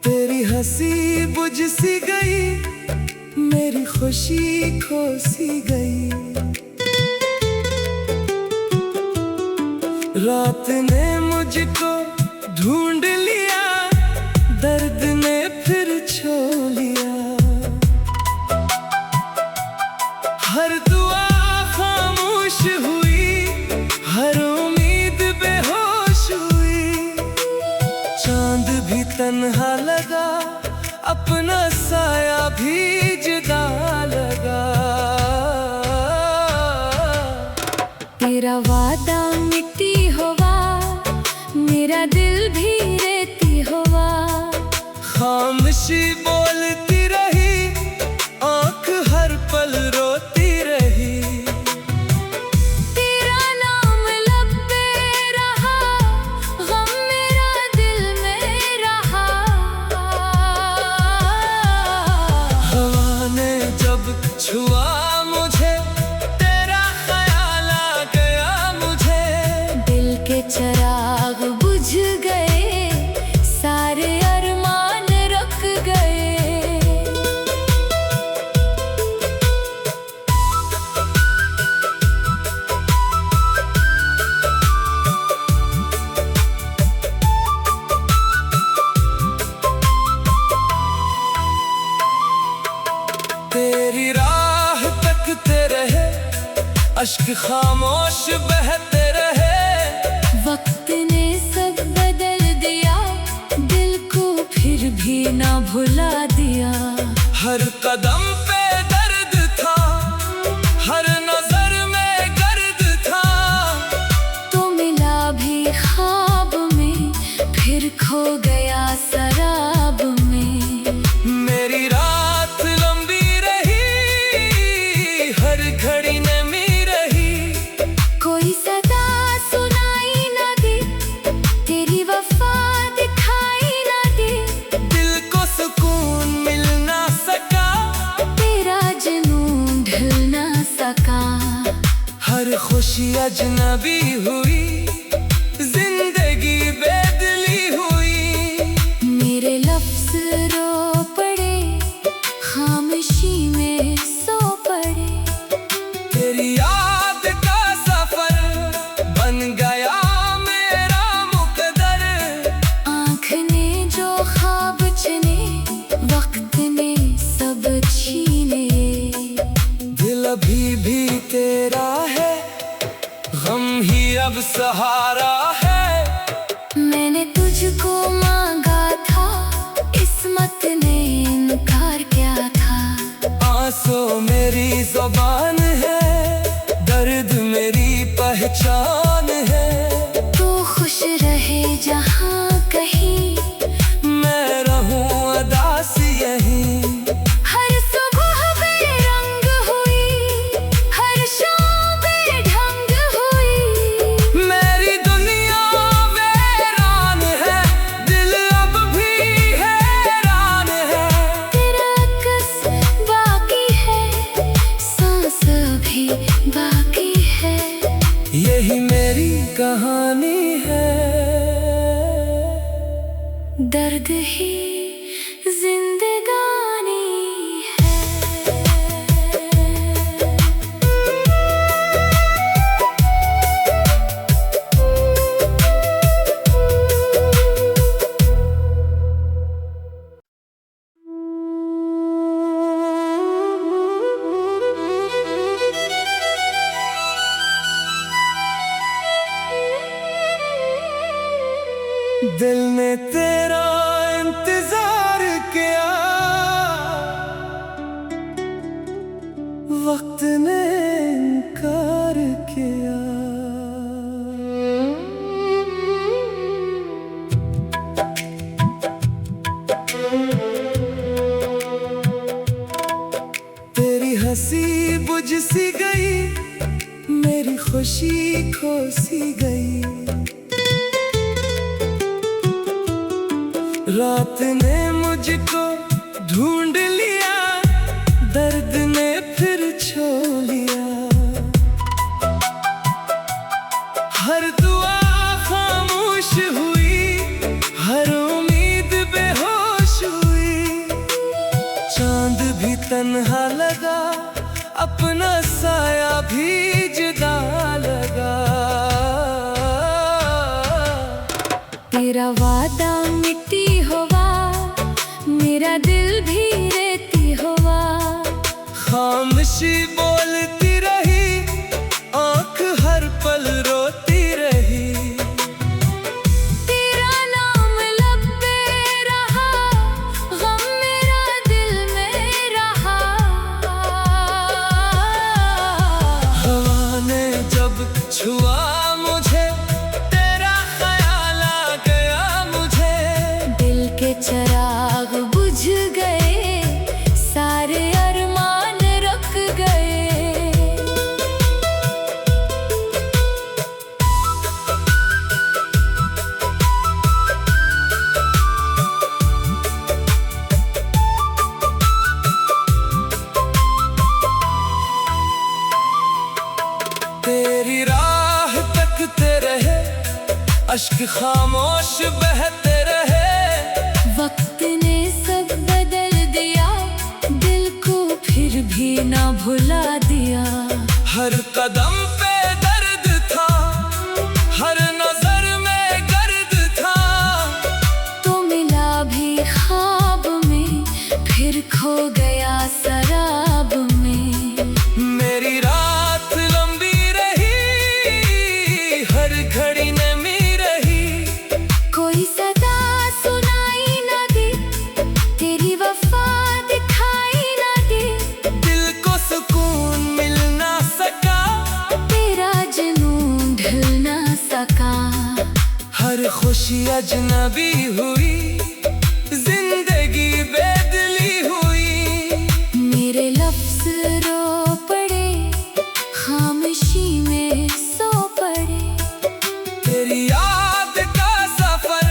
तेरी हंसी बुझ सी गई, मेरी खुशी खो सी गई। रात ने मुझको ढूंढ लिया, दर्द ने फिर छोड़ लिया। हर दुआ खामोश हुई, हर उम्मीद बेहोश हुई। चांद भी तन्हा लगा, अपना साया भी जुदा लगा। तेरा वादा मिट्टी हुआ, मेरा दिल भी रेती हुआ। खामोशी बोलती रही, आँख हर पल रोती रही। तेरा नाम लब पे रहा, गम मेरा दिल में रहा। हवा ने जब छुआ मुझे, तेरा ख्याल आ गया मुझे। दिल के चिराग बुझ गए, सारे अरमान रुक गए। तेरी राह तकते रहे, अश्क खामोश बहते रहे। वक्त ने सब बदल दिया, दिल को फिर भी ना भुला दिया। हर कदम पे दर्द था, हर नजर में गर्द था। तो मिला भी ख्वाब में, फिर खो गया शराब में। मेरी रात लंबी रही, हर घड़ी नमी रही। कोई सदा सुनाई ना दी, तेरी वफा दिखाई ना दी। दिल को सुकून मिल ना सका, तेरा जुनून ढल ना सका। हर खुशी अजनबी हुई, जिंदगी बेदली हुई। मेरे लफ्ज रो पड़े, खामोशी में सो पड़े। तेरी याद का सफर बन गया मेरा मुकद्दर। आँख ने जो ख्वाब चुने, वक्त ने सब छीने। दिल अभी भी तेरा है, गम ही अब सहारा है। मैंने तुझको मांगा था, किस्मत ने इनकार किया था। आंसू मेरी जुबान है, दर्द मेरी पहचान है। तू खुश रहे जहाँ कहीं, मैं रहूं अदास यहीं। हर सुबह बेरंग हुई, हर शाम बेढंग हुई। मेरी दुनिया वीरान है, दिल अब भी हैरान है। तेरा अक्स बाकी है, सांस भी बाकी है। यही मेरी कहानी है, दर्द ही जिंदगानी है। दिल ने तेरा इंतजार किया, वक्त ने इनकार किया। तेरी हंसी बुझ सी गई, मेरी खुशी खो सी गई। रात ने मुझको ढूंढ लिया, दर्द ने फिर छोड़ लिया। हर दुआ खामोश तन्हा लगा, अपना साया भी जुदा लगा। तेरा वादा मिट्टी हुआ, मेरा दिल भी रेती हुआ। खामोशी बोलती रही, आँख हर पल रोती रही। तेरा नाम लब पे रहा, गम मेरा दिल में रहा। हवा ने जब छुआ मुझे, तेरा ख्याल आ गया मुझे। दिल के चिराग बुझ गए, सारे अरमान रुक गए। तेरी राह तकते रहे, अश्क खामोश बहते रहे। वक्त ने सब बदल दिया, दिल को फिर भी ना भुला दिया। हर कदम पे दर्द था, हर नजर में गर्द था। तो मिला भी ख्वाब में, फिर खो गया शराब में। मेरी रात लंबी रही, हर घड़ी नमी रही। कोई सदा सुनाई ना दी, तेरी वफा दिखाई ना दी। दिल को सुकून मिल ना सका, तेरा जुनून ढल ना सका। हर खुशी अजनबी हुई, जिंदगी बेदली हुई। मेरे लफ्ज रो पड़े, खामोशी में सो पड़े। तेरी याद का सफर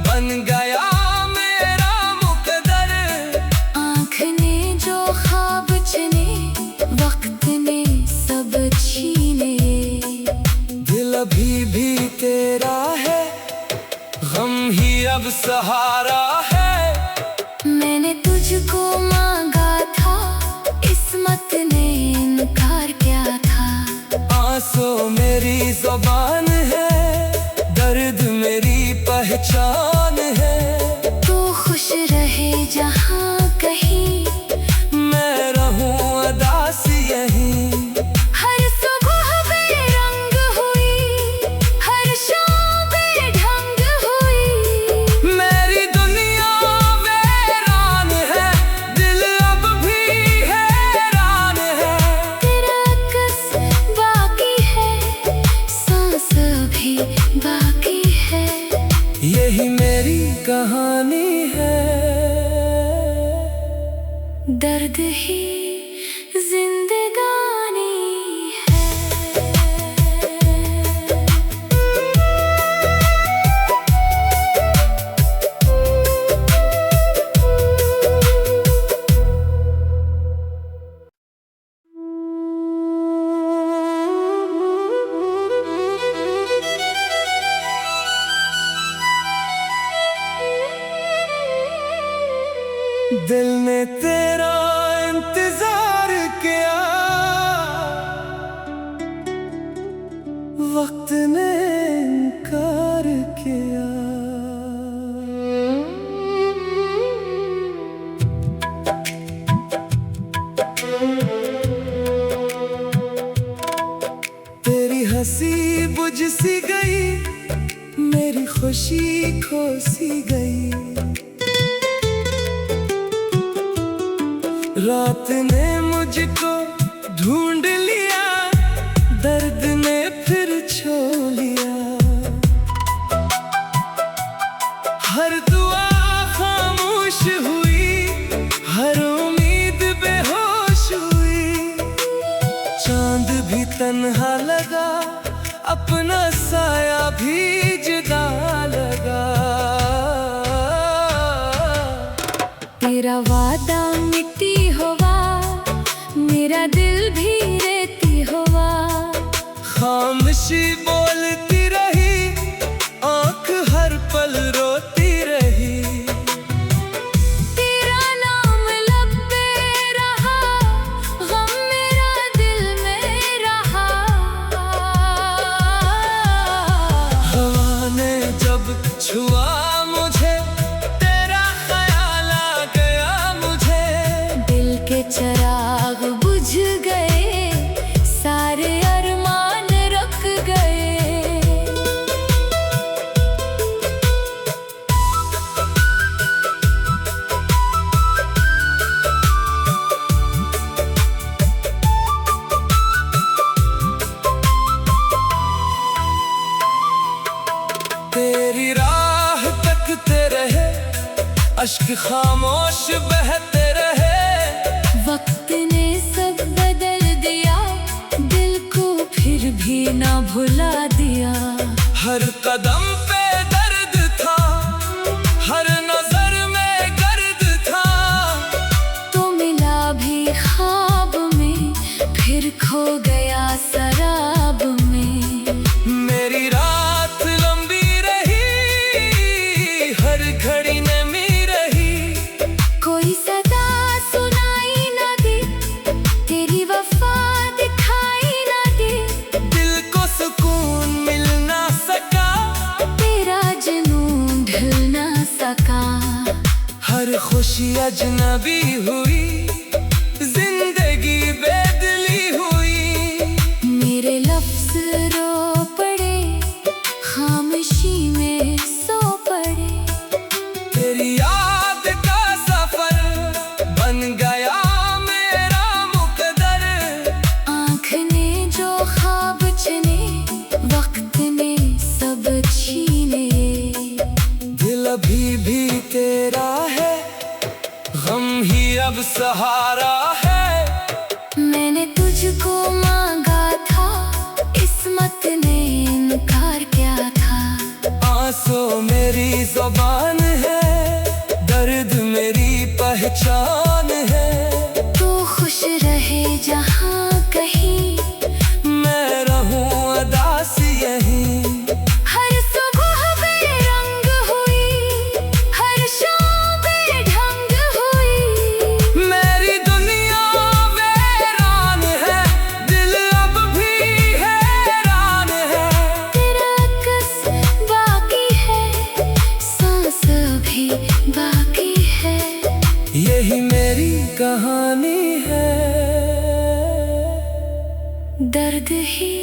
बन गया मेरा मुकद्दर। आँख ने जो ख्वाब चुने, वक्त ने सब छीने। दिल अभी भी तेरा है, गम ही अब सहारा है। मैंने तुझको मांगा था, किस्मत ने इनकार किया था। आंसू मेरी जुबान है, दर्द मेरी पहचान है। तू खुश रहे जहाँ कहीं, मैं रहूं उदास यहीं। हर सुबह बेरंग हुई, हर शाम बेढंग हुई। मेरी दुनिया वीरान है, दिल अब भी हैरान है। तेरा अक्स बाकी है, सांस भी बाकी है। यही मेरी कहानी है, दर्द ही जिंदगानी है। दिल ने तेरा इंतजार किया, वक्त ने इनकार किया। तेरी हंसी बुझ सी गई, मेरी खुशी खो सी गई। रात ने मुझको ढूंढ लिया, दर्द ने फिर छोड़ लिया। हर दुआ खामोश हुई, हर उम्मीद बेहोश हुई। चांद भी तन्हा लगा, अपना साया भी जुदा लगा। तेरा वादा मिट्टी हुआ, मेरा दिल भी रेती हुआ। खामोशी बोलती रही, आँख हर पल रोती रही। तेरा नाम लब पे रहा, तेरी राह तकते रहे, अश्क खामोश बहते रहे। वक्त ने सब बदल दिया, दिल को फिर भी ना भुला दिया। हर कदम पे दर्द था, हर नजर में गर्द था। तो मिला भी ख्वाब में, फिर खो गया शराब में। मेरी रात लंबी रही, हर घड़ी नमी रही। कोई सदा सुनाई ना दी, तेरी वफा दिखाई ना दी। दिल को सुकून मिल ना सका, तेरा जुनून ढल ना सका। हर खुशी अजनबी हुई, जिंदगी बेदली हुई। मेरे लफ्ज रो पड़े, खामोशी में सो पड़े। तेरी याद का सफर बन गया मेरा मुकद्दर। आँख ने जो ख्वाब चुने, वक्त ने सब छीने। दिल अभी भी तेरा है, गम ही अब सहारा है। मैंने तुझको मांगा था, किस्मत ने इनकार किया था। आंसू मेरी जुबान है, दर्द मेरी पहचान है। तू खुश रहे जहाँ कहीं, मैं रहूं अदास यहीं। हर सुबह बेरंग हुई, हर शाम बेढंग हुई। मेरी दुनिया वीरान है, दिल अब भी हैरान है। तेरा अक्स बाकी है, सांस भी बाकी है। यही मेरी कहानी है, दर्द ही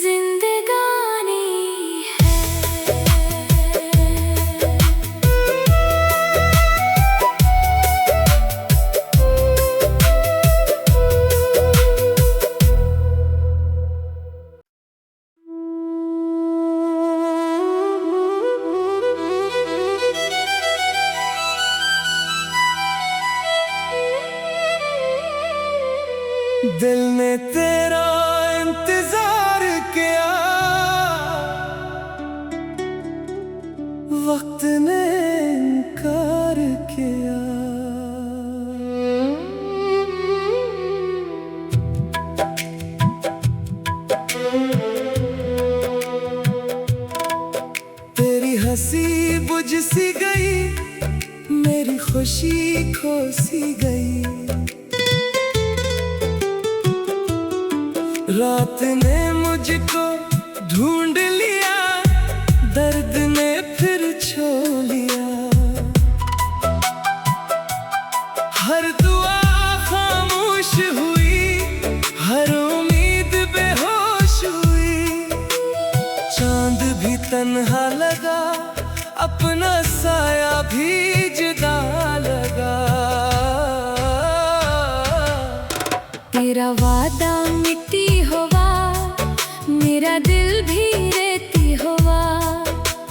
जिंदगानी है। दिल ने तेरा इंतजार किया, वक्त ने इनकार किया। तेरी हंसी बुझ सी गई, मेरी खुशी खो सी गई। रात ने मुझको ढूंढ लिया, दर्द ने फिर छोड़ लिया। हर दुआ खामोश हुई, हर उम्मीद बेहोश हुई। चांद भी तन्हा लगा, अपना साया भी जुदा लगा। तेरा वादा मिट्टी हुआ, मेरा दिल भी रेती हुआ।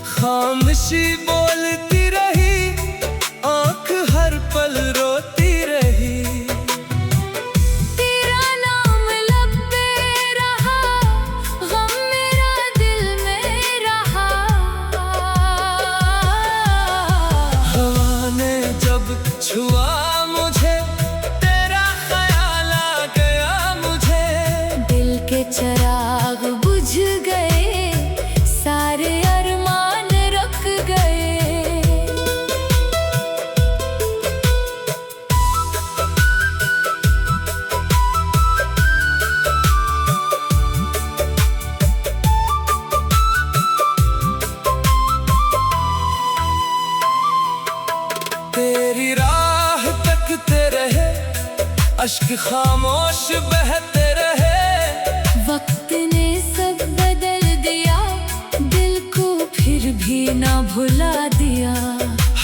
खामोशी बोलती रही, आँख हर पल रोती रही। तेरा नाम लब पे रहा, गम मेरा दिल में रहा। हवा ने जब छुआ मुझे, तेरा ख्याल आ गया मुझे। दिल के चिराग बुझ गए, सारे अरमान रुक गए। तेरी राह तकते रहे, अश्क खामोश बहते रहे। वक्त ने सब बदल दिया, दिल को फिर भी ना भुला दिया।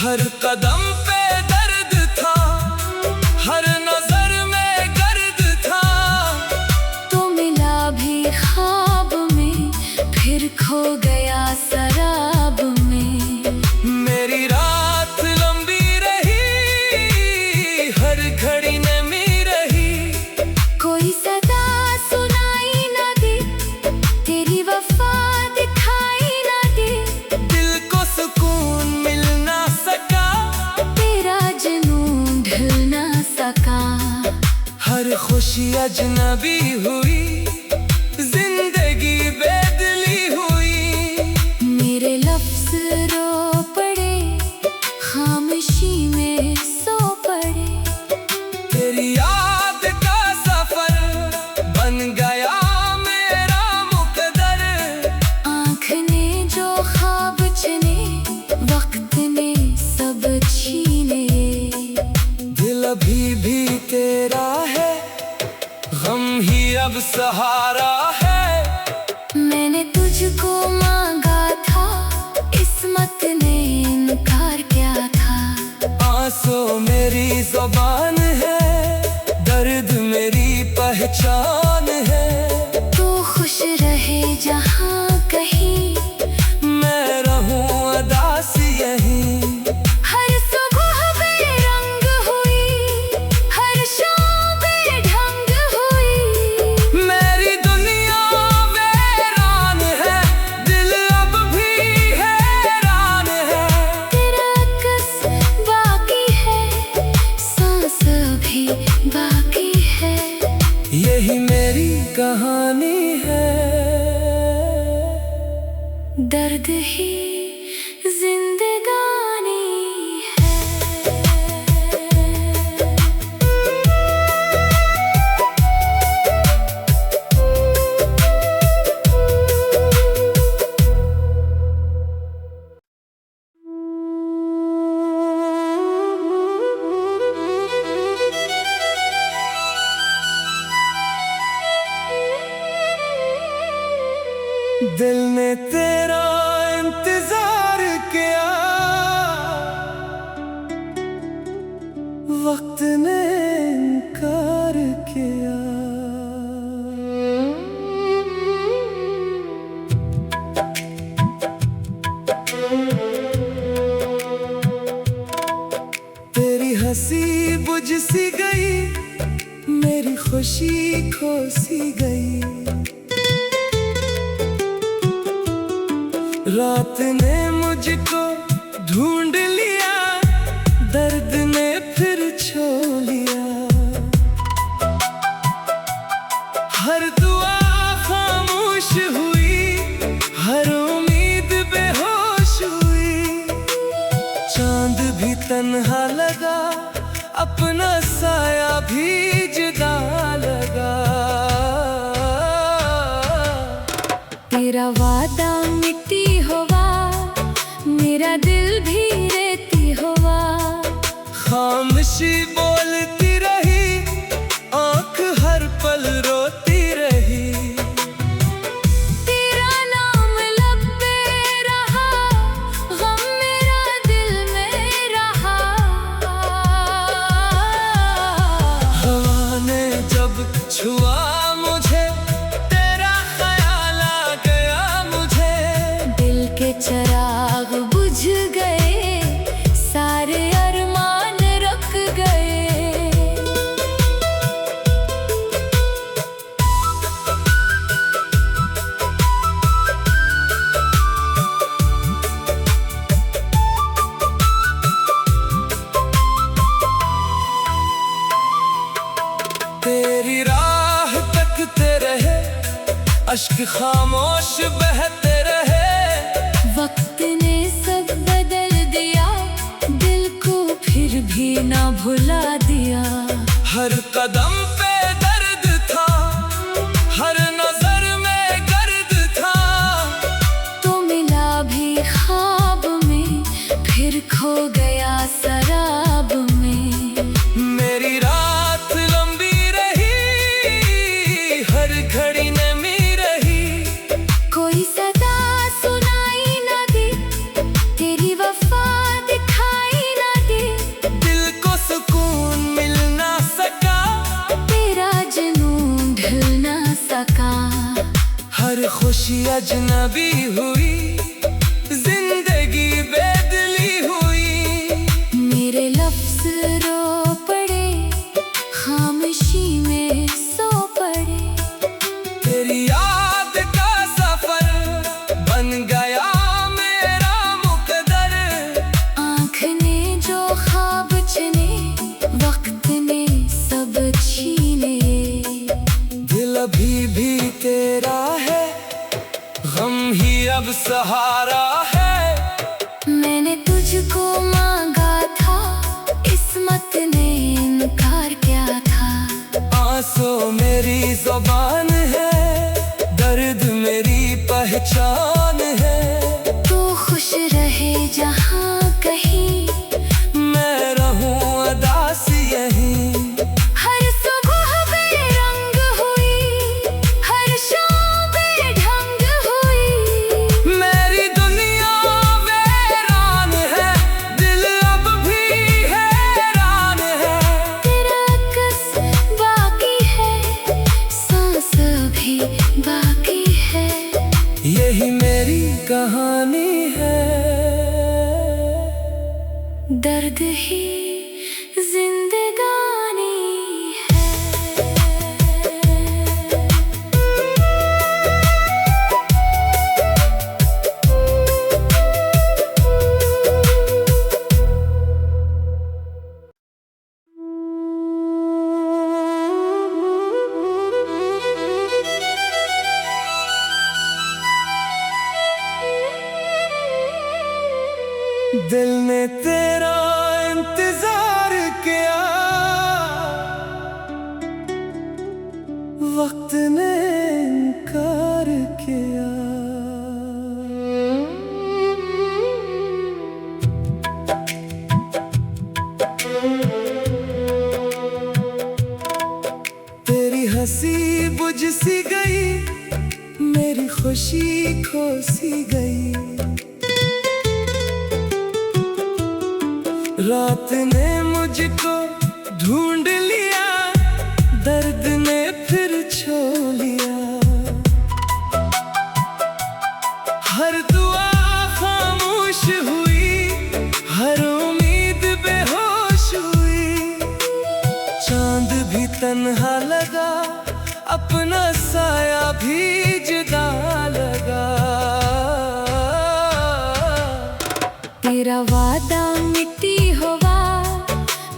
हर कदम पे दर्द था, हर नजर में गर्द था। तो मिला भी ख्वाब में, फिर खो गया शराब खुशी अजनबी हुई, जिंदगी बेदली हुई। मेरे लफ्ज रो पड़े, खामोशी में सो पड़े। तेरी याद का सफर बन गया मेरा मुकद्दर। आँख ने जो ख्वाब चुने, वक्त ने सब छीने। दिल अभी भी तेरा है, गम ही अब सहारा है। मैंने तुझको मांगा था, किस्मत ने इनकार किया था। आंसू मेरी जुबान है, दर्द मेरी पहचान है। तू खुश रहे जहाँ कहीं, मैं रहूं उदास यहीं। हर सुबह बेरंग हुई, हर शाम बेढंग हुई। मेरी दुनिया वीरान है, दिल अब भी हैरान है। तेरा अक्स बाकी है, सांस भी बाकी है। यही मेरी कहानी है, दर्द ही जिंदगानी है। दिल ने तेरा इंतजार किया, वक्त ने इनकार किया। तेरी हंसी बुझ सी गई, मेरी खुशी खो सी गई। रात ने मुझको ढूंढ लिया, दर्द ने फिर छोड़ लिया। हर दुआ खामोश हुई, हर उम्मीद बेहोश हुई। चांद भी तन्हा लगा, अपना साया भी जुदा लगा। तेरा वादा मिट्टी हुआ, मेरा दिल भी रेती हुआ। खामोशी बोलती रही, आँख हर पल रोती रही। तेरा नाम लब पे रहा, गम मेरा दिल में रहा। हवा ने जब छुआ मुझे, तेरा ख्याल आ गया मुझे। दिल के चिराग बुझ गए, सारे अरमान रुक गए। तेरी राह तकते रहे, अश्क खामोश बहते रहे। वक्त ने सब बदल दिया, दिल को फिर भी ना भुला दिया। हर कदम पे दर्द था, हर नजर में गर्द था। तो मिला भी ख्वाब में, फिर खो गया शराब में। मेरी रात लंबी रही, हर घड़ी नमी रही। कोई सदा सुनाई ना दी, तेरी वफा दिखाई ना दी। दिल को सुकून मिल ना सका, तेरा जुनून ढल ना सका। हर खुशी अजनबी हुई, जिंदगी बेदली हुई। मेरे लफ्ज रो पड़े, खामोशी में सो पड़े। तेरी याद का सफर बन गया मेरा मुकद्दर। आँख ने जो ख्वाब चुने, वक्त ने सब छीने। सहारा है। मैंने तुझको मांगा था, किस्मत ने इनकार क्या था। आंसू मेरी जुबान है, दर्द मेरी पहचान है। तू खुश रहे जहाँ कहीं, मैं रहूं उदास यहीं। हर सुबह बेरंग हुई, हर शाम बेढंग हुई। मेरी दुनिया वीरान है, दिल अब भी हैरान है। तेरा अक्स बाकी है, सांस भी बाकी है। यही मेरी कहानी है, दर्द ही जिंदगानी है। दिल ने तेरा इंतजार किया, वक्त ने इनकार किया। तेरी हंसी बुझ सी गई, मेरी खुशी खो सी गई। रात ने मुझको ढूंढ लिया, दर्द ने फिर छोड़ लिया। हर दुआ खामोश हुई, हर उम्मीद बेहोश हुई। चांद भी तन्हा लगा, अपना साया भी जुदा लगा। तेरा वादा मिट्टी हुआ,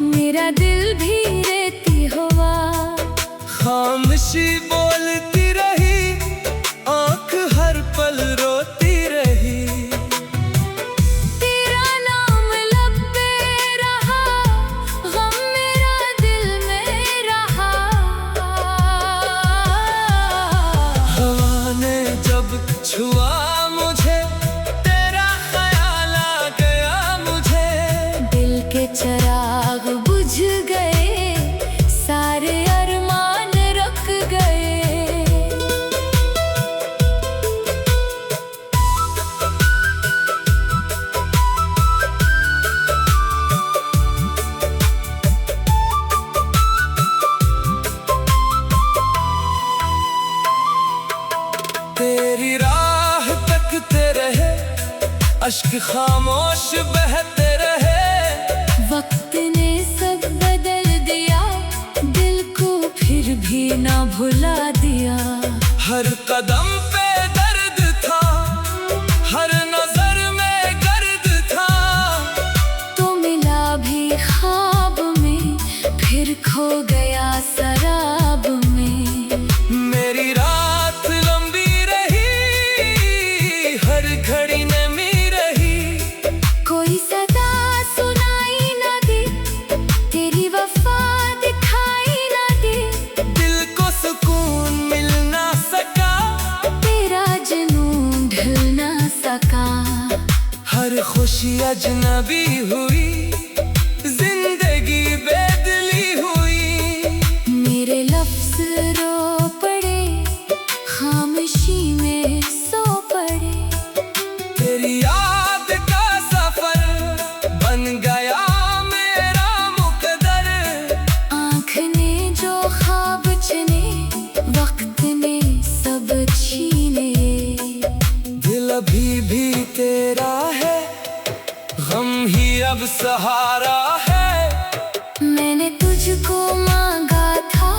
मेरा दिल भी रेती हुआ। खामोशी बोलती रही, आंख हर पल रोती रही। तेरा नाम लब पे रहा, गम मेरा दिल में रहा। हवा ने जब छुआ मुझे, तेरा ख्याल आ गया मुझे। दिल के चिराग बुझ गए, सारे अरमान रुक गए। तेरी राह तकते रहे, अश्क खामोश बहते रहे। वक्त ने सब बदल दिया, दिल को फिर भी ना भुला दिया। हर कदम पे दर्द था, हर नजर में गर्द था। तो मिला भी ख्वाब में, फिर खो गया शराब में। मेरी रात लंबी रही, हर घड़ी नमी रही। कोई सदा सुनाई ना दी, तेरी वफा दिखाई ना दी। दिल को सुकून मिल ना सका, तेरा जुनून ढल ना सका। हर खुशी अजनबी हुई, जिंदगी बेदली हुई। मेरे लफ्ज रो पड़े, खामोशी में सो पड़े। तेरी याद का सफर बन गया मेरा मुकद्दर। आँख ने जो ख्वाब चुने, वक्त ने सब छीने। दिल अभी भी तेरा है, गम ही अब सहारा है। मैंने तुझको मांगा था,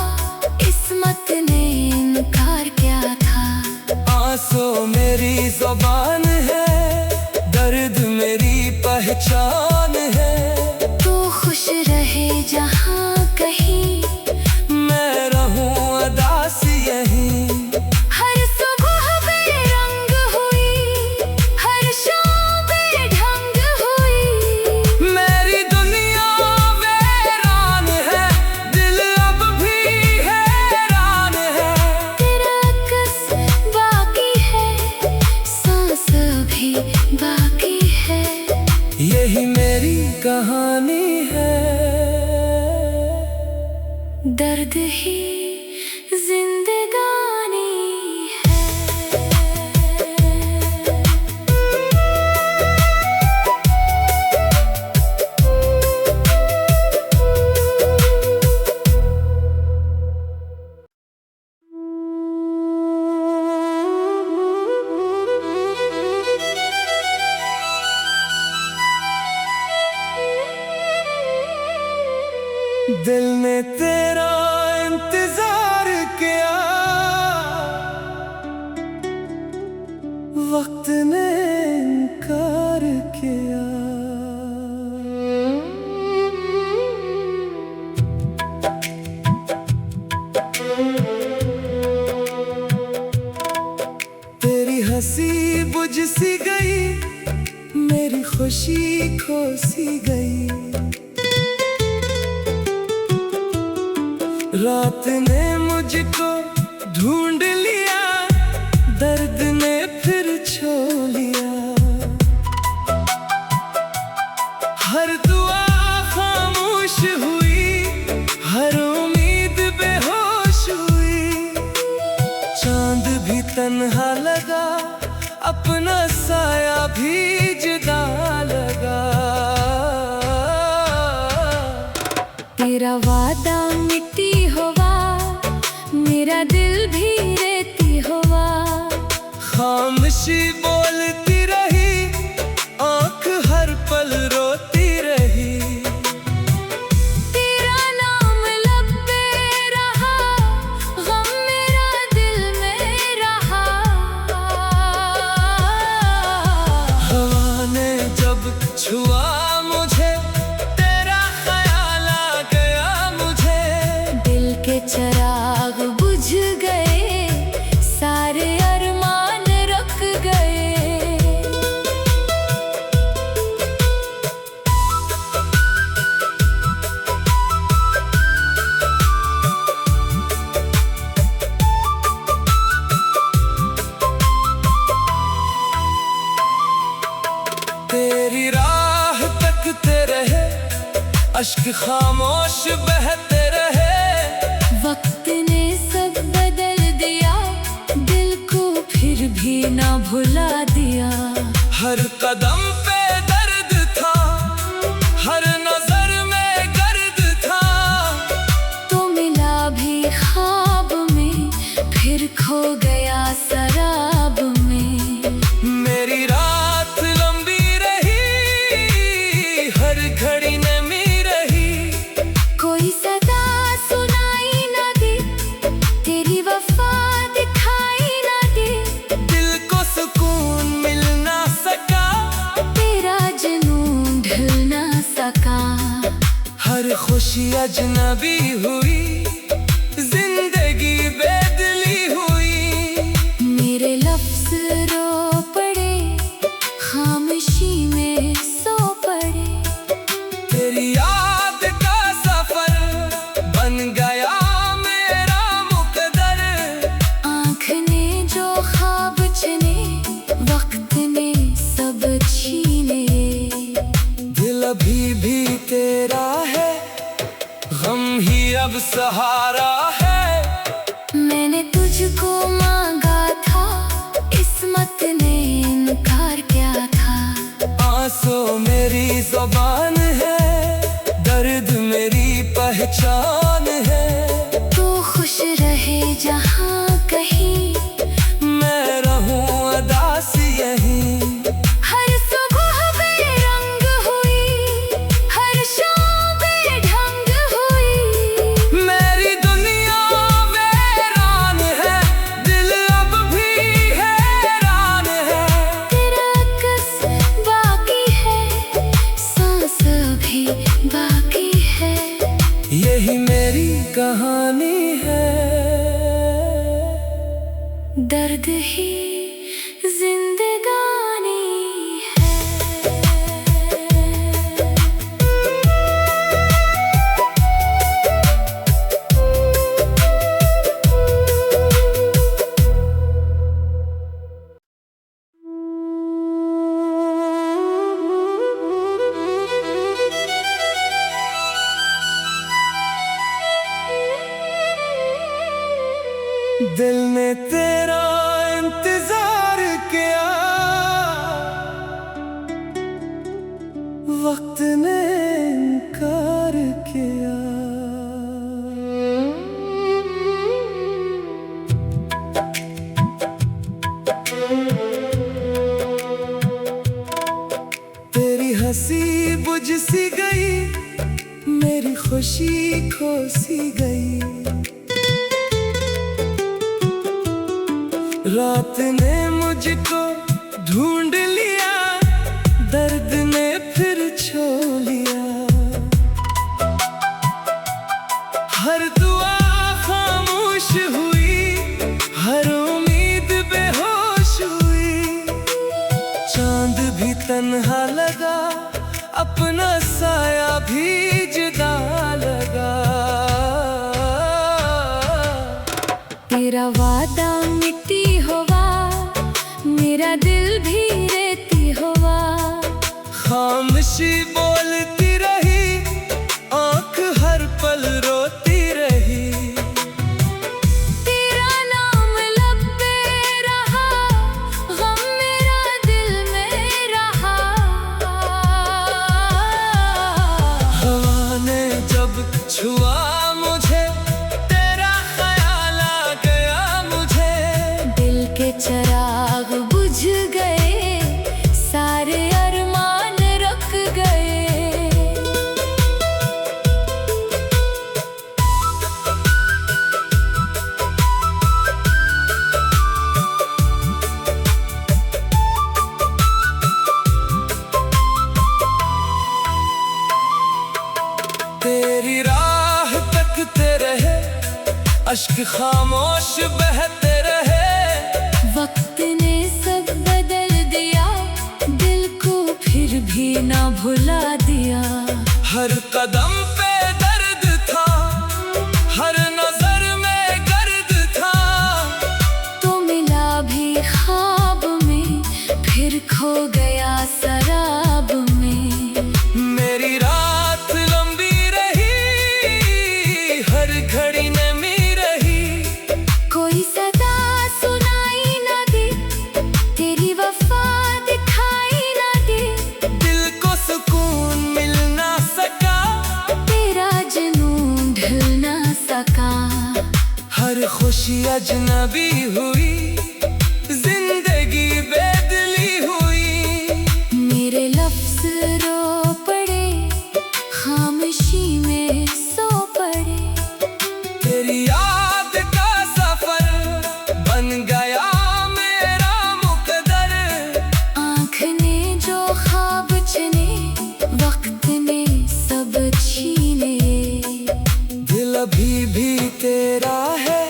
किस्मत ने इनकार क्या था। आंसू मेरी जुबान है, दर्द मेरी पहचान है। तू खुश रहे जहाँ कहीं, मैं रहूं उदास यहीं। हर सुबह बेरंग हुई, यही मेरी कहानी है। दर्द ही जिंदगानी है। दिल ने तेरा इंतजार किया, वक्त ने इनकार किया। तेरी हंसी बुझ सी गई, मेरी खुशी खो सी गई। रात ने मुझको ढूंढ लिया, दर्द ने फिर छोड़ लिया। हर दुआ खामोश हुई, हर उम्मीद बेहोश हुई। चांद भी तन्हा लगा, अपना साया भी जुदा लगा। तेरा वादा मिट्टी हुआ, मेरा दिल भी रेती हुआ। खामोशी बोलती रही, आँख हर पल रोती रही। तेरा नाम लब पे रहा, गम मेरा दिल में रहा। हवा ने जब छुआ मुझे, तेरा ख्याल आ गया मुझे। दिल के चिराग बुझ गए, सारे अरमान रुक गए। तेरी राह तकते रहे, अश्क खामोश बहते रहे। वक्त ने सब बदल दिया, दिल को फिर भी ना भुला दिया। हर कदम पे दर्द था, हर नजर में गर्द था। तो मिला भी ख्वाब में, फिर खो गया शराब में। मेरी रात लंबी रही, हर घड़ी नमी रही। कोई सदा सुनाई ना दी, तेरी वफा दिखाई ना दी। दिल को सुकून मिल ना सका, तेरा जुनून ढल ना सका। हर खुशी अजनबी हुई, जिंदगी बेदली हुई। मेरे लफ्ज रो पड़े, खामोशी में सो पड़े। तेरी याद का सफर बन गया मेरा मुकद्दर। आँख ने जो ख्वाब चुने, वक्त ने सब छीने। दिल अभी भी तेरा है, गम ही अब सहारा है। मैंने तुझको मांगा था, किस्मत ने इनकार किया था। आंसू मेरी जुबान है, दर्द मेरी पहचान है। तू खुश रहे जहाँ कहीं, मैं रहूं उदास यहीं। हर सुबह बेरंग हुई, हर शाम बेढंग हुई। मेरी दुनिया वीरान है, दिल अब भी हैरान है। तेरा अक्स बाकी है, सांस भी बाकी है। यही मेरी कहानी है। दर्द ही जिंदगानी है। वक्त ने इनकार किया। तेरी हंसी बुझ सी गई, मेरी खुशी खो सी गई। रात ने मुझको ढूंढ लिया, दर्द ने फिर छोड़ लिया। हर दुआ खामोश हुई, हर उम्मीद बेहोश हुई। चांद भी तन्हा लगा, अपना साया भी जुदा लगा। तेरा वादा मिट्टी हुआ, मेरा दिल भी रेती हुआ। खामोशी बोलती रही, आँख हर पल रोती रही। तेरा नाम लब पे रहा, गम मेरा दिल में रहा। हवा ने जब छुआ मुझे, तेरा ख्याल आ गया मुझे। दिल के चिराग बुझ गए, सारे अरमान रुक गए। तेरी राह तकते रहे, अश्क खामोश बहते रहे। वक्त ने सब बदल दिया, दिल को फिर भी ना भुला दिया। हर कदम पे दर्द था, हर नजर में गर्द था। तो मिला भी ख्वाब में, फिर खो गया शराब में। मेरी रात लंबी रही, हर घड़ी नमी रही। कोई सदा सुनाई ना दे, तेरी वफा दिखाई ना दे। दिल को सुकून मिल ना सका, तेरा जुनून ढल ना सका। हर खुशी अजनबी हुई, जिंदगी बेदली हुई। मेरे लफ्ज रो पड़े, खामोशी में सो पड़े। तेरी याद का सफर बन गया मेरा मुकद्दर। आँख ने जो ख्वाब चुने, वक्त ने सब छीने। दिल अभी भी तेरा है,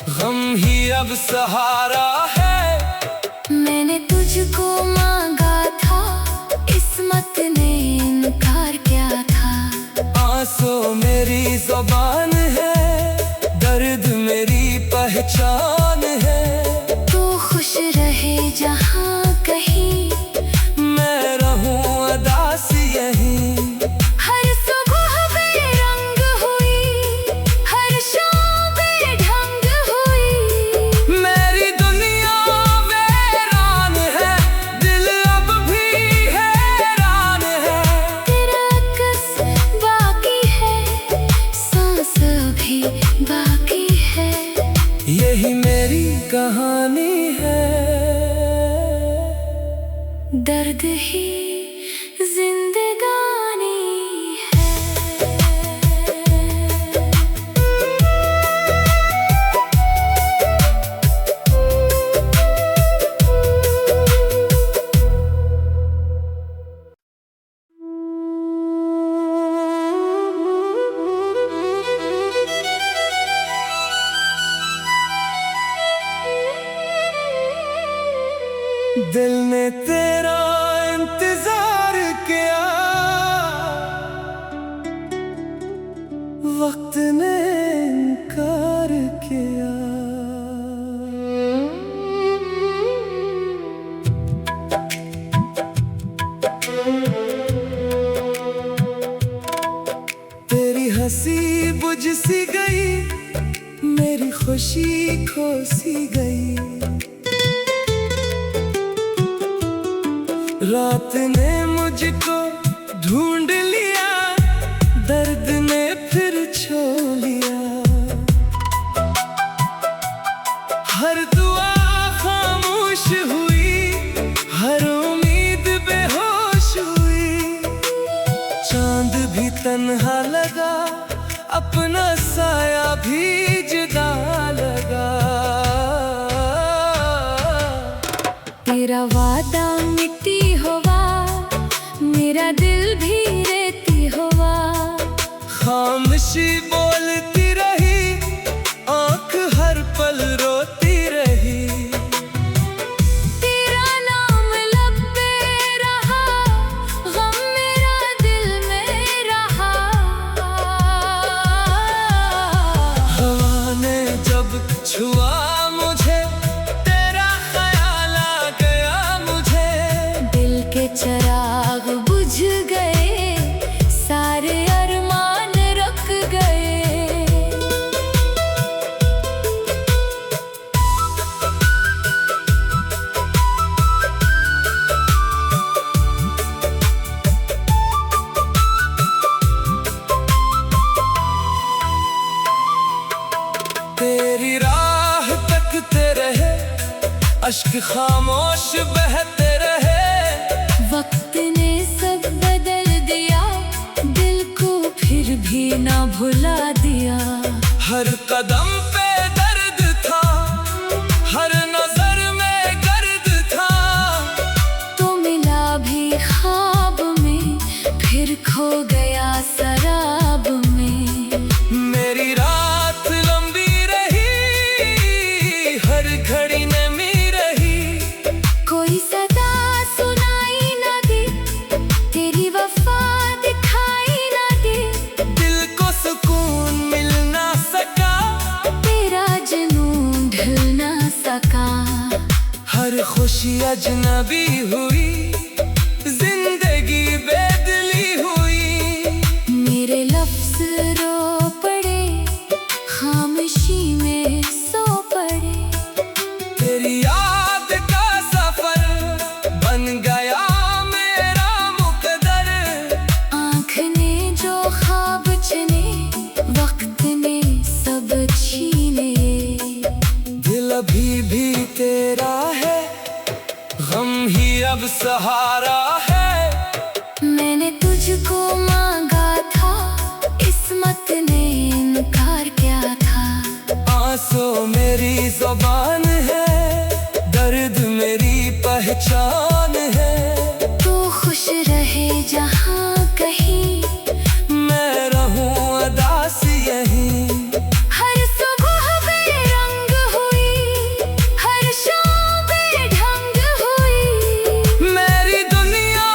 गम ही अब सहारा है। मैंने तुझको मांगा था, किस्मत ने इनकार किया था। आंसू मेरी जुबान है, दर्द मेरी पहचान है। तू खुश रहे जहाँ कहीं, मैं रहूं अदास यहीं। हर सुबह बेरंग हुई, हर शाम बेढंग हुई। मेरी दुनिया वीरान है, दिल अब भी हैरान है। तेरा अक्स बाकी है, सांस भी बाकी है। यही मेरी कहानी है, दर्द ही जिंदगानी है। दिल ने तेरा इंतजार किया, वक्त ने इनकार किया। तेरी हंसी बुझ सी गई, मेरी खुशी खो सी गई। रात ने मुझको ढूंढ लिया, दर्द ने फिर छोड़ लिया। हर दुआ खामोश हुई, हर उम्मीद बेहोश हुई। चांद भी तन्हा लगा, अपना साया भी जुदा लगा। तेरा वादा मिट्टी हुआ, मेरा दिल भी रेती हुआ। खामोशी बोलती रही, आंख हर पल रोती रही। तेरा नाम लब पे रहा, गम मेरा दिल में रहा। हवा ने जब छुआ मुझे, तेरा ख्याल आ गया मुझे। दिल के चिराग बुझ गए, सारे अरमान रुक गए। तेरी राह तकते रहे, अश्क खामोश बहते रहे। वक्त ने सब बदल दिया, दिल को फिर भी ना भुला दिया। हर कदम पे दर्द था, हर नजर में गर्द था। तो मिला भी ख्वाब में, फिर खो गया शराब में। मेरी रात लंबी रही, हर घड़ी नमी रही। कोई सदा सुनाई ना दी, तेरी वफा दिखाई ना दी। दिल को सुकून मिल ना सका, तेरा जुनून ढल ना सका। हर खुशी अजनबी हुई, जिंदगी बेदली हुई। मेरे लफ्ज रो पड़े, खामोशी में सो पड़े। तेरी याद का सफर बन गया मेरा मुकद्दर। आँख ने जो ख्वाब चुने, वक्त ने सब छीने। दिल अभी भी तेरा है, गम ही अब सहारा है। मैंने तुझको मांगा था, किस्मत ने इनकार किया था। आंसू मेरी जुबान है, दर्द मेरी पहचान है। तू खुश रहे जहाँ कहीं, मैं रहूं उदास यहीं। हर सुबह बेरंग हुई, हर शाम बेढंग हुई। मेरी दुनिया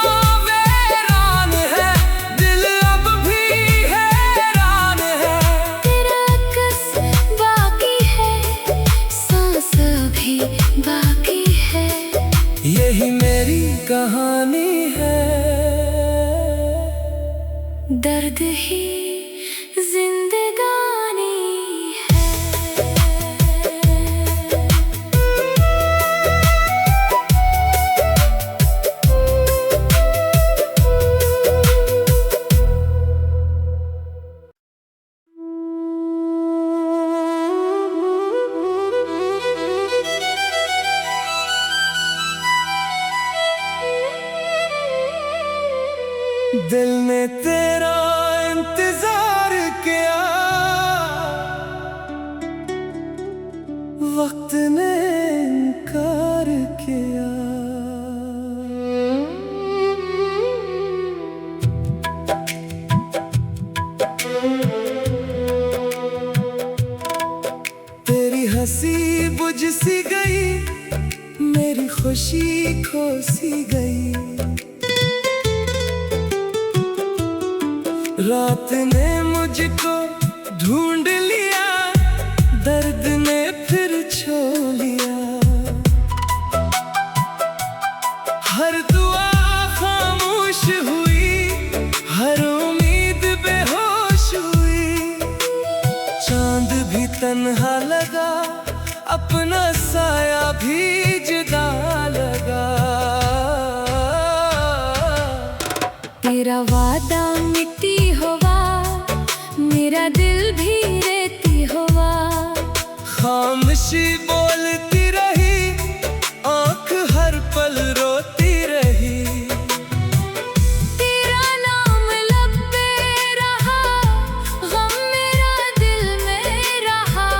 वीरान है, दिल अब भी हैरान है। तेरा अक्स बाकी है, सांस भी बाकी है। यही मेरी कहानी है, दर्द ही जिंदगानी है। दिल ने तेरा इंतजार किया, वक्त ने इनकार किया। तेरी हंसी बुझ सी गई, मेरी खुशी खो सी गई। रात ने मुझको ढूंढ लिया, दर्द ने फिर छोड़ लिया। हर दुआ खामोश हुई, हर उम्मीद बेहोश हुई। चांद भी तन्हा लगा, अपना साया भी जुदा लगा। तेरा वादा मिट्टी हुआ, मेरा दिल भी रेती हुआ। खामोशी बोलती रही, आँख हर पल रोती रही। तेरा नाम लब पे रहा, गम मेरा दिल में रहा।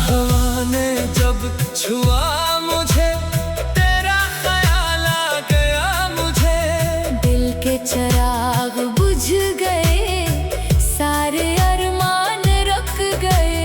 हवा ने जब छुआ मुझे, तेरा ख्याल आ गया मुझे। दिल के चिराग बुझ गए, सारे अरमान रुक गए।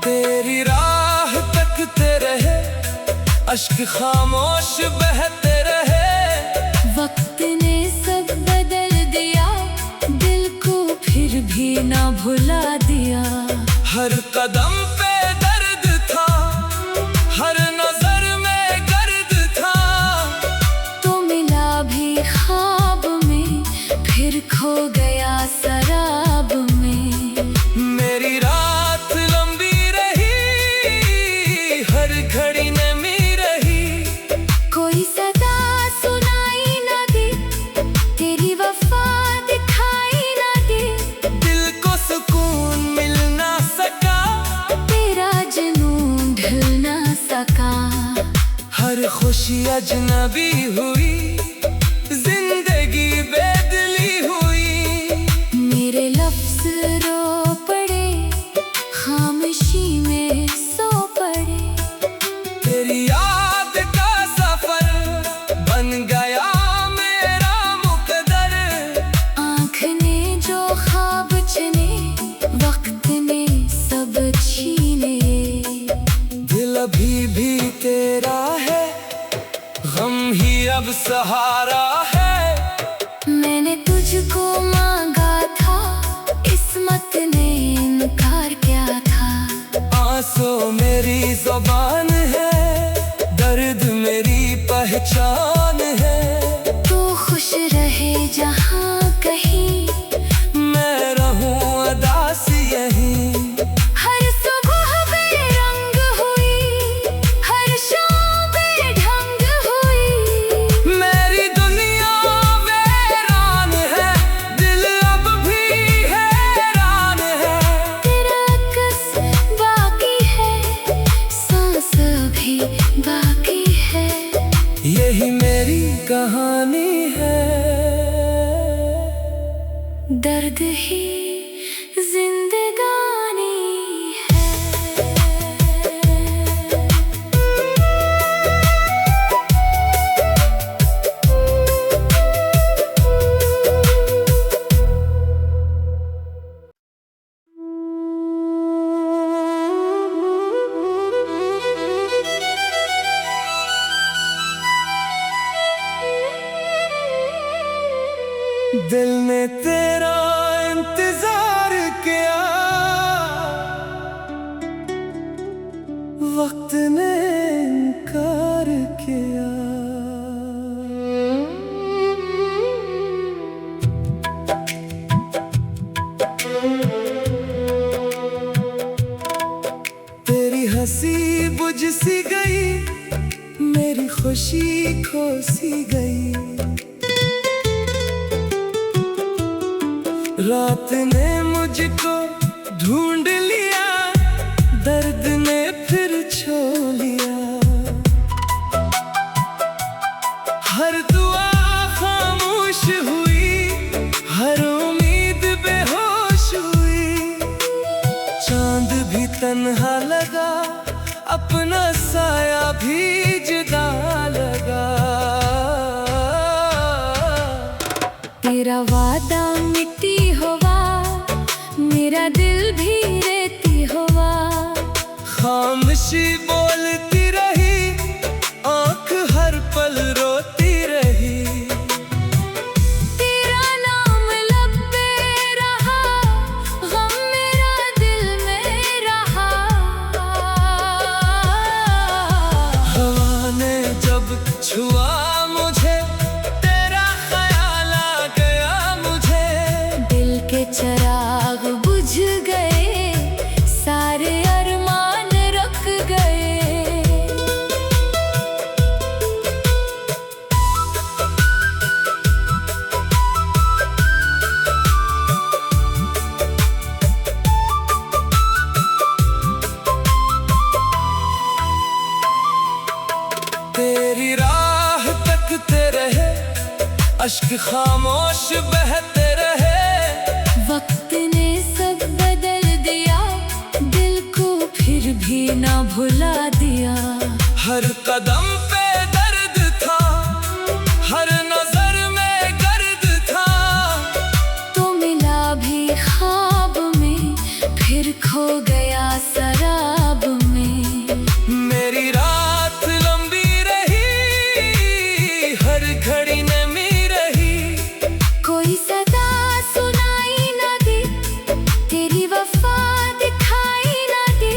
तेरी राह तकते रहे, अश्क खामोश बहते रहे। वक्त ने सब बदल दिया, दिल को फिर भी ना भुला दिया। हर कदम पे दर्द था, हर नजर में गर्द था। तो मिला भी ख्वाब में, फिर खो गया शराब में। मेरी रात लंबी रही, हर घड़ी नमी रही। कोई सदा सुनाई ना दी, तेरी वफा दिखाई ना दी। दिल को सुकून मिल ना सका, तेरा जुनून ढल ना सका। हर खुशी अजनबी हुई, जिंदगी बेदली हुई। मेरे लफ्ज रो पड़े, खामोशी में सो पड़े। तेरी याद का सफर बन गया मेरा मुकद्दर। आँख ने जो ख्वाब चुने, वक्त ने सब छीने। दिल अभी भी तेरा है, गम ही अब सहारा है। मैंने तुझको मांगा था, किस्मत ने इनकार किया था। आंसू मेरी जुबान है, दर्द मेरी पहचान है। तू खुश रहे जहाँ कहीं, मैं रहूं अदास यहीं। हर सुबह बेरंग हुई, हर शाम बेढंग हुई। मेरी दुनिया वीरान है, दिल अब भी हैरान है। तेरा अक्स बाकी है, सांस भी बाकी है। यही मेरी कहानी है, दर्द ही जिंदगानी है। दिल ने तेरा इंतजार किया, वक्त ने इनकार किया। तेरी हंसी बुझ सी गई, मेरी खुशी खो सी गई। रात ने मुझको ढूंढ लिया, दर्द ने फिर छोड़ लिया। हर दुआ खामोश हुई, हर उम्मीद बेहोश हुई। चांद भी तन्हा लगा, अपना साया भी जुदा लगा। तेरा वादा मिट्टी हुआ, मेरा दिल भी रेती हुआ। खामोशी बोलती रही, आँख हर पल रोती रही। तेरा नाम लब पे रहा, गम मेरा दिल में रहा। हवा ने जब तेरी राह तकते रहे, अश्क खामोश बहते रहे। वक्त ने सब बदल दिया, दिल को फिर भी ना भुला दिया। हर कदम पे दर्द था, हर नजर में गर्द था। तो मिला भी ख्वाब में, फिर खो गया शराब में। मेरी रात लंबी रही, हर घड़ी नमी रही। कोई सदा सुनाई ना दी, तेरी वफा दिखाई ना दी।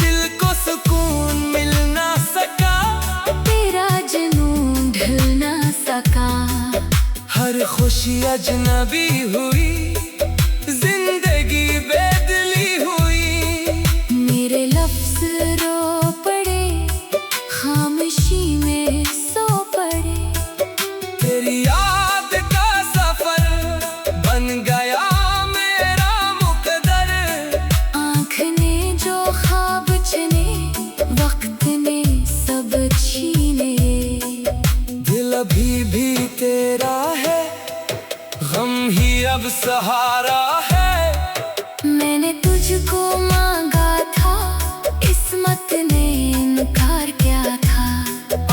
दिल को सुकून मिल ना सका, तेरा जुनून ढल ना सका। हर खुशी अजनबी हुई, जिंदगी बेदली हुई। मेरे लफ्ज रो पड़े, खामोशी में सो पड़े। तेरी याद का सफर बन गया मेरा मुकद्दर। आँख ने जो ख्वाब चुने, वक्त ने सब छीने। दिल अभी भी तेरा है, गम ही अब सहारा है। मैंने तुझको मांगा था, किस्मत ने इनकार किया था।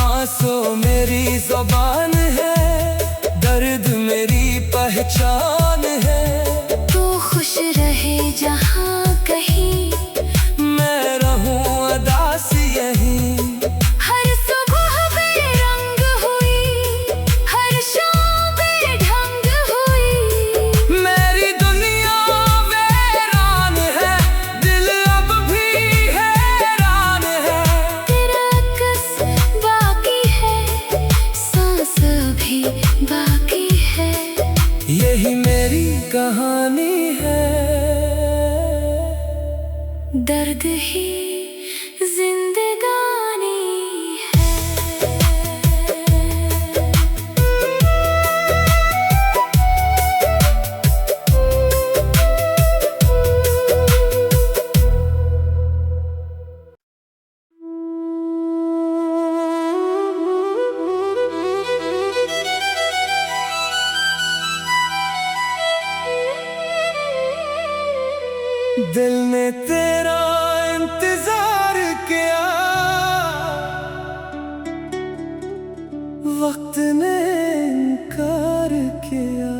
आंसू मेरी जुबान है, दर्द मेरी पहचान है। तू खुश रहे जहाँ कहीं, मैं रहूं उदास यहीं। हर सुबह बेरंग हुई, हर शाम बेढंग हुई। मेरी दुनिया वीरान है, दिल अब भी हैरान है। तेरा अक्स बाकी है, सांस भी बाकी है। यही मेरी कहानी है, दर्द ही जिंदगानी है। दिल ने तेरा इंतजार किया, वक्त ने इनकार किया।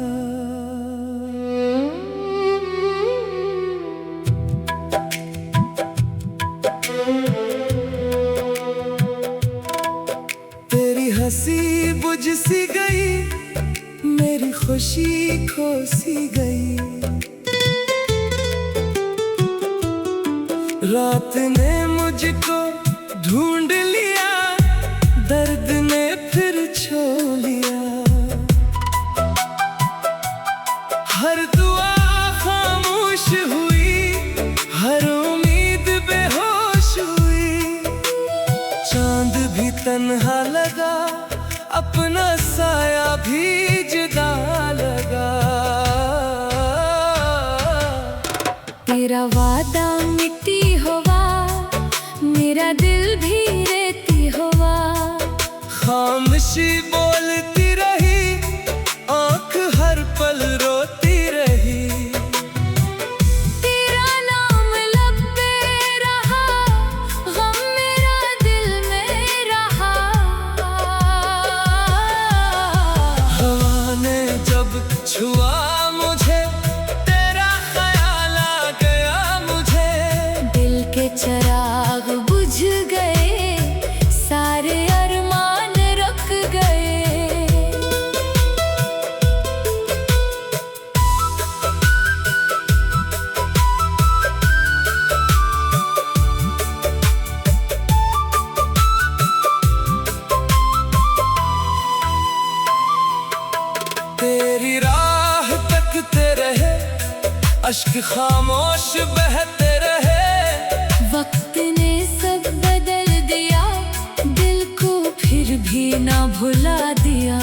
तेरी हंसी बुझ सी गई, मेरी खुशी खो सी गई। रात ने मुझको ढूंढ लिया, दर्द ने फिर छोड़ लिया। हर दुआ खामोश हुई, हर उम्मीद बेहोश हुई। चांद भी तन्हा लगा, अपना साया भी जुदा लगा। तेरा वादा मिट्टी हुआ, मेरा दिल भी रेती हुआ। खामोशी बोलती रही, आंख हर पल रोती रही। तेरा नाम लब पे रहा, गम मेरा दिल में रहा। हवा ने जब छुआ मुझे, तेरा ख्याल आ गया मुझे। दिल के चिराग बुझ गए, सारे अरमान रुक गए। तेरी राह तकते रहे, अश्क खामोश बहते रहे। वक्त ने सब बदल दिया, दिल को फिर भी ना भुला दिया।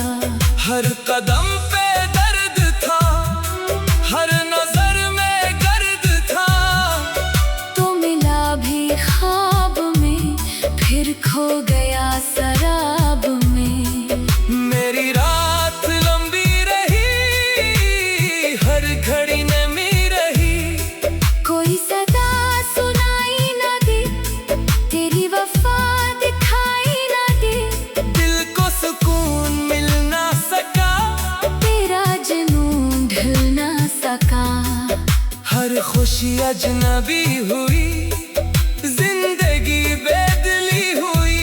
हर कदम पे दर्द था, हर नजर में गर्द था। तो मिला भी ख्वाब में, फिर खो गया शराब में। खुशी अजनबी हुई, जिंदगी बेदली हुई।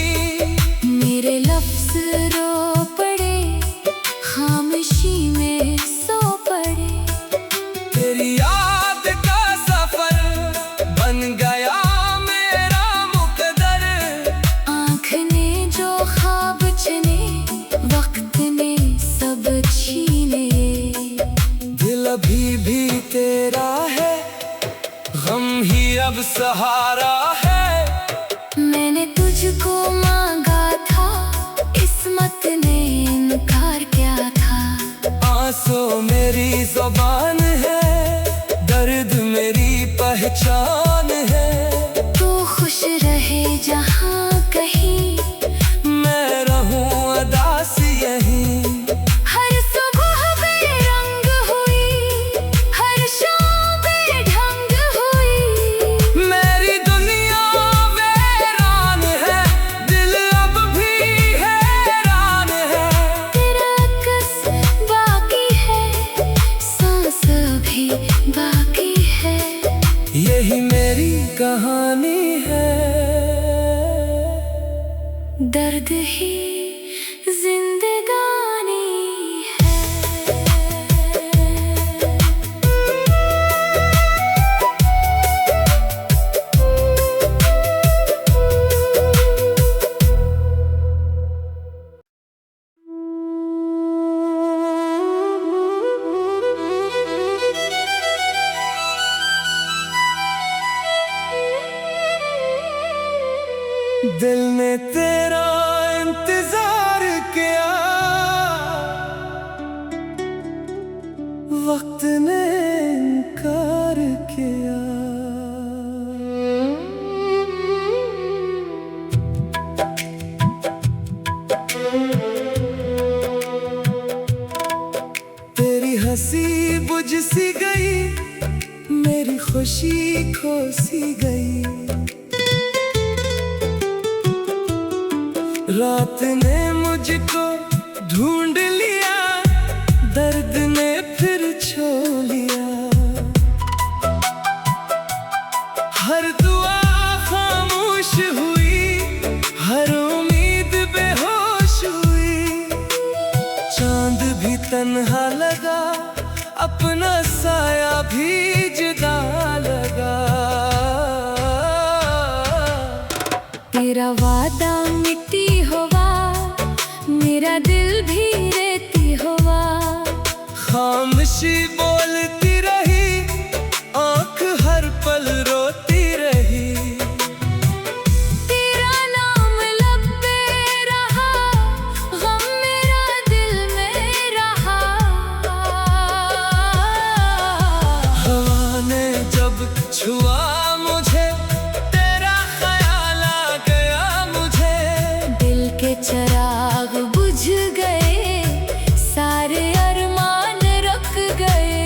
मेरे लफ्ज रो पड़े, खामोशी में सो पड़े। तेरी याद का सफर बन गया मेरा मुकद्दर। आँख ने जो ख्वाब चुने, वक्त ने सब छीने। दिल अभी भी तेरा है, गम ही अब सहारा है। मैंने तुझको मांगा था, किस्मत ने इनकार किया था। आंसू मेरी जुबान है, दर्द मेरी पहचान है। तू खुश रहे जहाँ कहीं, मैं रहूं उदास यहीं। हर सुबह बेरंग हुई, हर शाम बेढंग हुई। मेरी दुनिया वीरान है, दिल अब भी हैरान है। तेरा अक्स बाकी है, सांस भी बाकी है। यही मेरी कहानी है, दर्द ही जिंदगानी है। दिल ने तेरा इंतजार किया, वक्त ने इनकार किया। तेरी हंसी बुझ सी गई, मेरी खुशी खो सी गई। रात ने मुझको ढूंढ लिया, दर्द ने फिर छोड़ लिया। हर दुआ खामोश हुई, हर उम्मीद बेहोश हुई। चांद भी तन्हा लगा, अपना साया भी जुदा लगा। तेरा वादा मिट्टी हुआ, मेरा दिल भी रेती हुआ। खामोशी बोलती रही, आँख हर पल रोती रही। तेरा नाम लब पे रहा, गम मेरा दिल में रहा। हवा ने जब छुआ मुझे, तेरा ख्याल आ गया मुझे। दिल के चिराग बुझ गए, सारे अरमान रुक गए।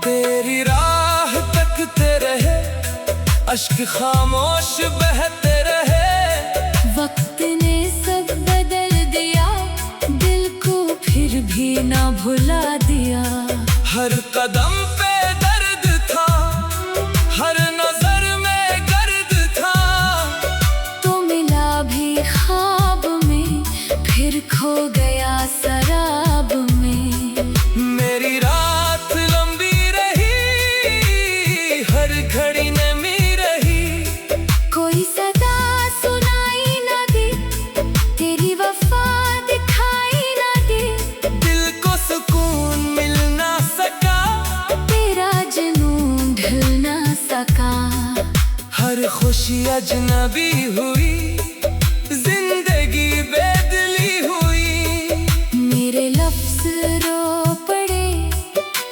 तेरी राह तकते रहे, अश्क खामोश बहते रहे। वक्त ने सब बदल दिया, दिल को फिर भी ना भुला दिया। हर कदम पे दर्द था, हर नजर में गर्द था। तो मिला भी ख्वाब में, फिर खो गया शराब में। मेरी रात लंबी रही, हर घड़ी नमी रही। कोई सदा सुनाई ना दी, तेरी वफा दिखाई ना दी। दिल को सुकून मिल ना सका, तेरा जुनून ढल ना सका। हर खुशी अजनबी हुई, जिंदगी बेदली हुई। मेरे लफ्ज रो पड़े,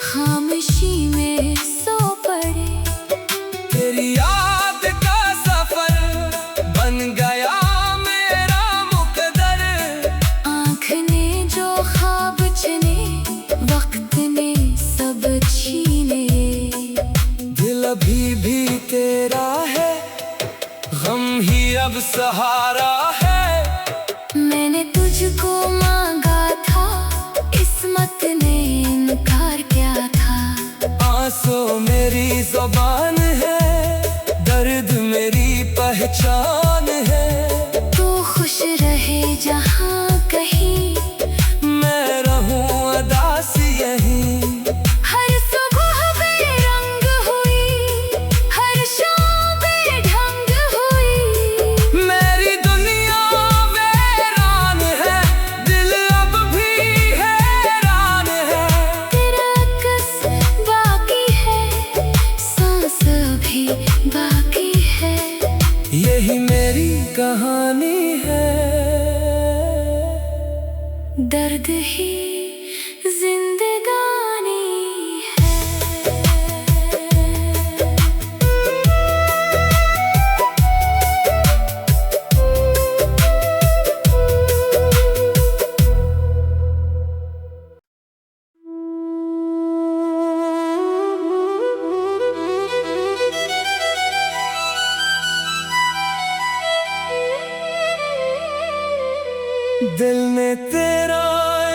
खामोशी में सो पड़े। तेरी याद का सफर बन गया मेरा मुकद्दर। आँख ने जो ख्वाब चुने, वक्त ने सब छीने। जहाँ कहीं, मैं रहूं अदास यहीं। हर सुबह बेरंग हुई, हर शाम बेढंग हुई। मेरी दुनिया वीरान है, दिल अब भी हैरान है। तेरा अक्स बाकी है, सांस अभी बाकी है। यही मेरी कहानी है, दर्द ही जिंदगानी है। दिल ने तेरा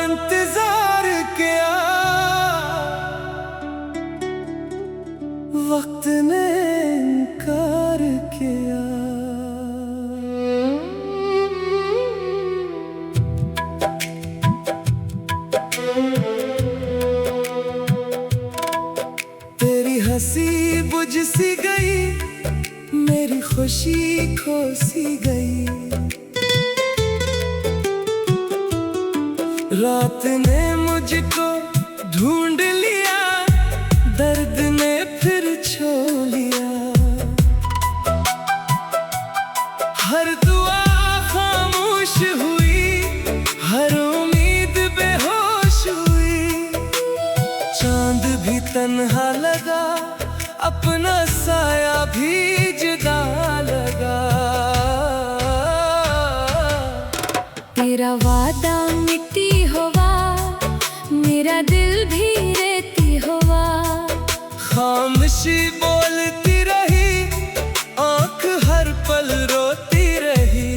इंतजार किया, वक्त ने इनकार किया। तेरी हंसी बुझ सी गई, मेरी खुशी खो सी गई। रात ने मुझको ढूंढ लिया, दर्द ने फिर छोड़ लिया। हर दुआ खामोश हुई, हर उम्मीद बेहोश हुई। चांद भी तन्हा लगा, अपना साया भी जुदा लगा। तेरा वादा मिट्टी हुआ, मेरा दिल भी रेती हुआ। खामोशी बोलती रही, आँख हर पल रोती रही।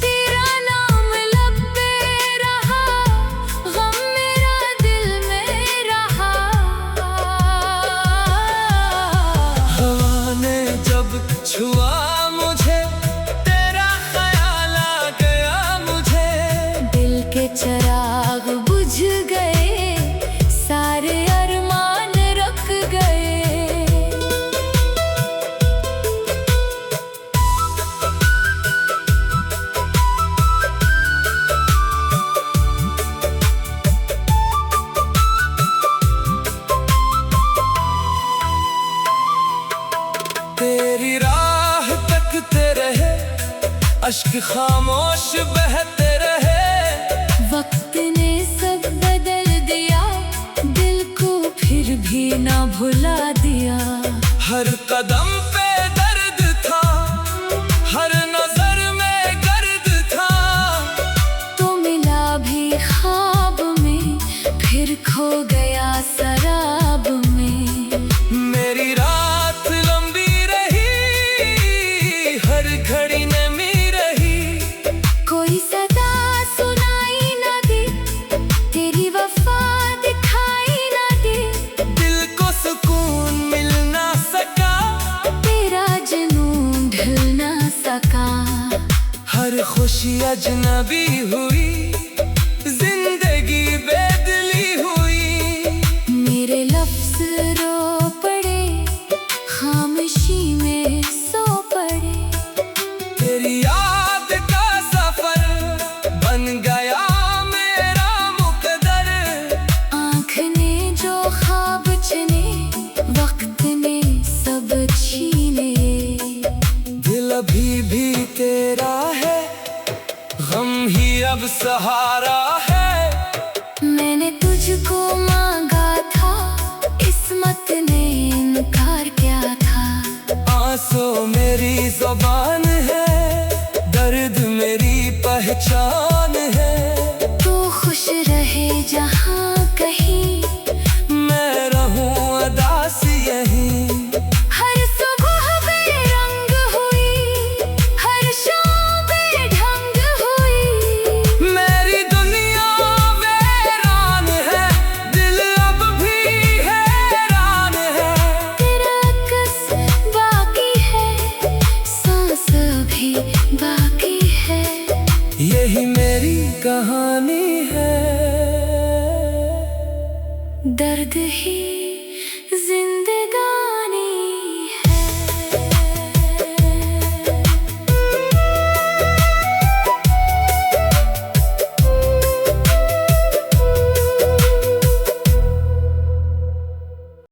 तेरा नाम लब पे रहा, गम मेरा दिल में रहा। हवा ने जब छुआ मुझे, तेरा ख्याल आ गया मुझे। दिल के चिराग बुझ गए, सारे अरमान रुक गए। तेरी राह तकते रहे, अश्क खामोश बहते रहे। वक्त ने सब बदल दिया, दिल को फिर भी ना भुला दिया। हर कदम पे दर्द था, हर नजर में गर्द था। तो मिला भी ख्वाब में, फिर खो गया शराब में। मेरी रात लंबी रही, हर घड़ी नमी रही। कोई सदा सुनाई ना दी, तेरी वफा दिखाई ना दी। दिल को सुकून मिल ना सका, तेरा जुनून ढल ना सका। हर खुशी अजनबी हुई, जिंदगी बेदली हुई। मेरे लफ्ज रो पड़े, खामोशी में सो पड़े। तेरी याद का सफर बन गया मेरा मुकद्दर। आँख ने जो ख्वाब चुने, वक्त ने सब छीने। दिल अभी भी तेरा है, गम ही अब सहारा है। मैंने तुझको मांगा था, किस्मत ने इनकार किया था। आंसू मेरी जुबान है, दर्द मेरी पहचान है। तू खुश रहे जहाँ कहीं, मैं रहूं अदास यहीं। हर सुबह बेरंग हुई, हर शाम बेढंग हुई। मेरी दुनिया वीरान है, दिल अब भी हैरान है। तेरा अक्स बाकी है, सांस अभी बाकी है। दर्द ही